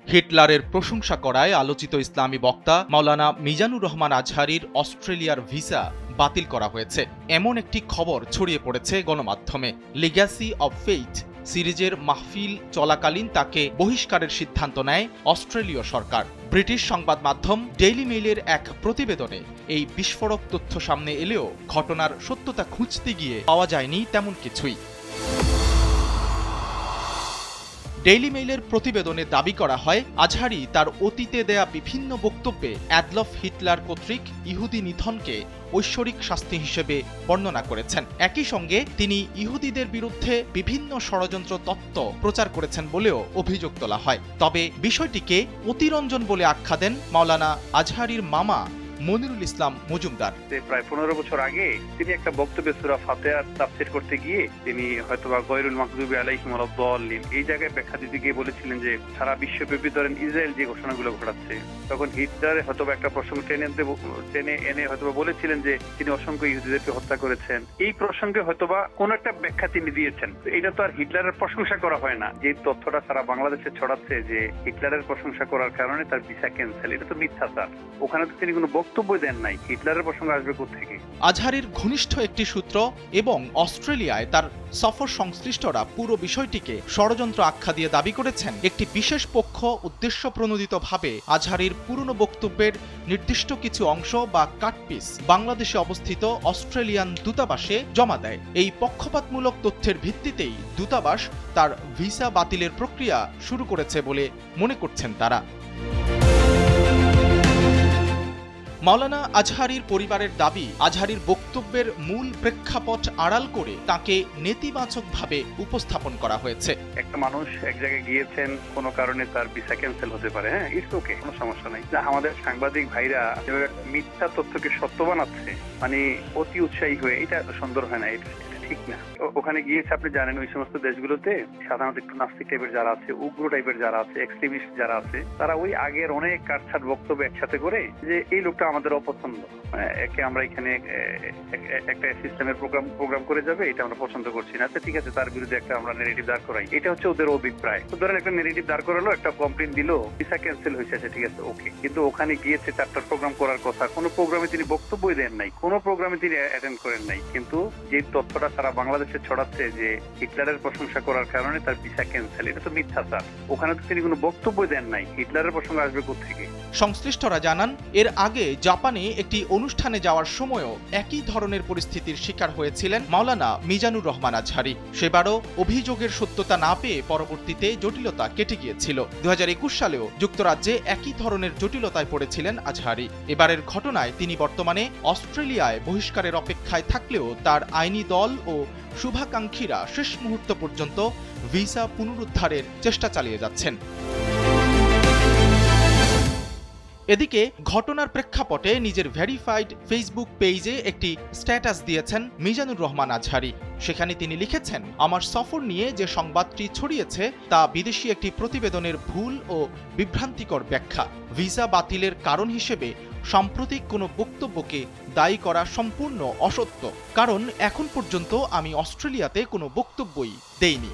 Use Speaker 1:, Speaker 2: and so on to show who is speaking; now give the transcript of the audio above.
Speaker 1: হিটলারের প্রশংসা করায় আলোচিত ইসলামী বক্তা মাওলানা মিজানুর রহমান আজহারীর অস্ট্রেলিয়ার ভিসা বাতিল করা হয়েছে এমন একটি খবর ছড়িয়ে পড়েছে গণমাধ্যমে। লিগ্যাসি অব ফেইথ সিরিজের মাহফিল চলাকালীন তাকে বহিষ্কারের সিদ্ধান্ত নেয় অস্ট্রেলীয় সরকার। ব্রিটিশ সংবাদ মাধ্যম ডেইলি মেইলের এক প্রতিবেদনে এই বিস্ফোরক তথ্য সামনে এলেও ঘটনার সত্যতা খুঁজতে গিয়ে পাওয়া যায়নি তেমন কিছুই। ডেইলি মেইলের প্রতিবেদনে দাবি করা হয়, আজহারী তার অতীতে দেয়া বিভিন্ন বক্তব্যে অ্যাডলফ হিটলার কর্তৃক ইহুদি নিধনকে ঐশ্বরিক শাস্তি হিসেবে বর্ণনা করেছেন। একই সঙ্গে তিনি ইহুদিদের বিরুদ্ধে বিভিন্ন ষড়যন্ত্র তত্ত্ব প্রচার করেছেন বলেও অভিযোগ তোলা হয়। তবে বিষয়টিকে অতিরঞ্জন বলে আখ্যা দেন মাওলানা আজহারীর মামা মনিরুল ইসলাম মজুমদার।
Speaker 2: প্রায় 15 বছর আগে তিনি একটা বক্তব্যে সূরা ফাতিহার তাফসীর করতে গিয়ে তিনি হয়তোবা গয়রুল মাগদুবি আলাইহিম ওয়ালাদ-দাল্লিন এই জায়গায় ব্যাখ্যা দিতে গিয়ে বলেছিলেন যে সারা বিশ্বব্যাপী ধরেন ইসরায়েল যে ঘোষণাগুলো ঘটাচ্ছে, তখন হিটলার হয়তোবা একটা প্রসঙ্গ টেনে এনে হয়তোবা বলেছিলেন যে তিনি অসংখ্য ইহুদিদেরকে হত্যা করেছেন। এই প্রসঙ্গে হয়তোবা কোন একটা ব্যাখ্যা তিনি দিয়েছেন। এটা তো আর হিটলারের প্রশংসা করা হয় না। যে তথ্যটা সারা বাংলাদেশে ছড়াচ্ছে যে হিটলারের প্রশংসা করার কারণে তার ভিসা ক্যান্সেল, এটা তো মিথ্যাচার। ওখানে তো তিনি কোনো বক্তব্য দেন নাই। হিটলারের প্রসঙ্গ আসবে কোত্থেকে?
Speaker 1: আজহারীর ঘনিষ্ঠ একটি সূত্র এবং অস্ট্রেলিয়ায় তার সফর সংশ্লিষ্টরা পুরো বিষয়টিকে ষড়যন্ত্র আখ্যা দিয়ে দাবি করেছেন, একটি বিশেষ পক্ষ উদ্দেশ্যপ্রণোদিতভাবে আজহারীর পুরনো বক্তব্যের নির্দিষ্ট কিছু অংশ বা কাটপিস বাংলাদেশে অবস্থিত অস্ট্রেলিয়ান দূতাবাসে জমা দেয়। এই পক্ষপাতমূলক তথ্যের ভিত্তিতেই দূতাবাস তার ভিসা বাতিলের প্রক্রিয়া শুরু করেছে বলে মনে করছেন তারা। মাওলানা আজহারীর পরিবারের দাবি, আজহারীর বক্তব্যের মূল প্রেক্ষাপট আড়াল করে তাকে নেতিবাচকভাবে উপস্থাপন করা হয়েছে।
Speaker 2: একটা মানুষ এক জায়গায় গিয়েছেন, কোনো কারণে তার ভিসা ক্যান্সেল হতে পারে, হ্যাঁ, ইটস ওকে, কোনো সমস্যা নাই। আমাদের সাংবাদিক ভাইরা যেভাবে মিথ্যা তথ্যকে সত্য বানাচ্ছে, মানে অতি উৎসাহী হয়ে, এটা সুন্দর হয় না, এটা ঠিক না। ওখানে গিয়েছে, আপনি জানেন ওই সমস্ত দেশগুলোতে সাধারণত একটু নাস্তিক টাইপের যারা আছে, উগ্র টাইপের যারা আছে, এক্সট্রিমিস্ট যারা আছে, তারা ওই আগের অনেক কাটছাট বক্তব্য একসাথে করে যে এই লোকটা আমাদের অপছন্দ, একে আমরা এখানে একটা সিস্টেমের প্রোগ্রাম করে যাবে, এটা আমরা পছন্দ করছি না, আচ্ছা ঠিক আছে, তার বিরুদ্ধে একটা আমরা নেগেটিভ দাঁড় করাই। এটা হচ্ছে ওদের অভিপ্রায়। তো ধরেন একটা নেগেটিভ দাঁড় করালো, একটা কমপ্লেন দিল, ভিসা ক্যান্সেল হয়েছে, ঠিক আছে, ওকে। কিন্তু ওখানে গিয়েছে 4টা প্রোগ্রাম করার কথা, কোনো প্রোগ্রামে তিনি বক্তব্যই দেন নাই, কোনো প্রোগ্রামে তিনি অ্যাটেন্ড করেন নাই। কিন্তু যে তথ্যটা সারা বাংলাদেশে ছড়াচ্ছে যে হিটলারের প্রশংসা করার কারণে তার ভিসা ক্যান্সেল, এটা তো মিথ্যাচার। ওখানে তো তিনি কোনো বক্তব্যই দেন নাই। হিটলারের প্রসঙ্গ আসবে কোত্থেকে?
Speaker 1: সংশ্লিষ্টরা জানান, এর আগে জাপানে একটি অনুষ্ঠানে যাওয়ার সময়ও একই ধরনের পরিস্থিতির শিকার হয়েছিলেন মাওলানা মিজানুর রহমান আজহারী। সেবারও অভিযোগের সত্যতা না পেয়ে পরবর্তীতে জটিলতা কেটে গিয়েছিল। 2021 সালেও যুক্তরাজ্যে একই ধরনের জটিলতায় পড়েছিলেন আজহারী। এবারের ঘটনায় তিনি বর্তমানে অস্ট্রেলিয়ায় বহিষ্কারের অপেক্ষায় থাকলেও তার আইনি দল ও শুভাকাঙ্ক্ষীরা শেষ মুহূর্ত পর্যন্ত ভিসা পুনরুদ্ধারের চেষ্টা চালিয়ে যাচ্ছেন। এদিকে ঘটনার প্রেক্ষাপটে নিজের ভেরিফাইড ফেসবুক পেজে একটি স্ট্যাটাস দিয়েছেন মিজানুর রহমান আজহারী। সেখানে তিনি লিখেছেন, আমার সফর নিয়ে যে সংবাদটি ছড়িয়েছে তা বিদেশি একটি প্রতিবেদনের ভুল ও বিভ্রান্তিকর ব্যাখ্যা। ভিসা বাতিলের কারণ হিসেবে সাম্প্রতিক কোনো বক্তব্যকে দায়ী করা সম্পূর্ণ অসত্য, কারণ এখন পর্যন্ত আমি অস্ট্রেলিয়াতে কোনো বক্তব্যই দেইনি।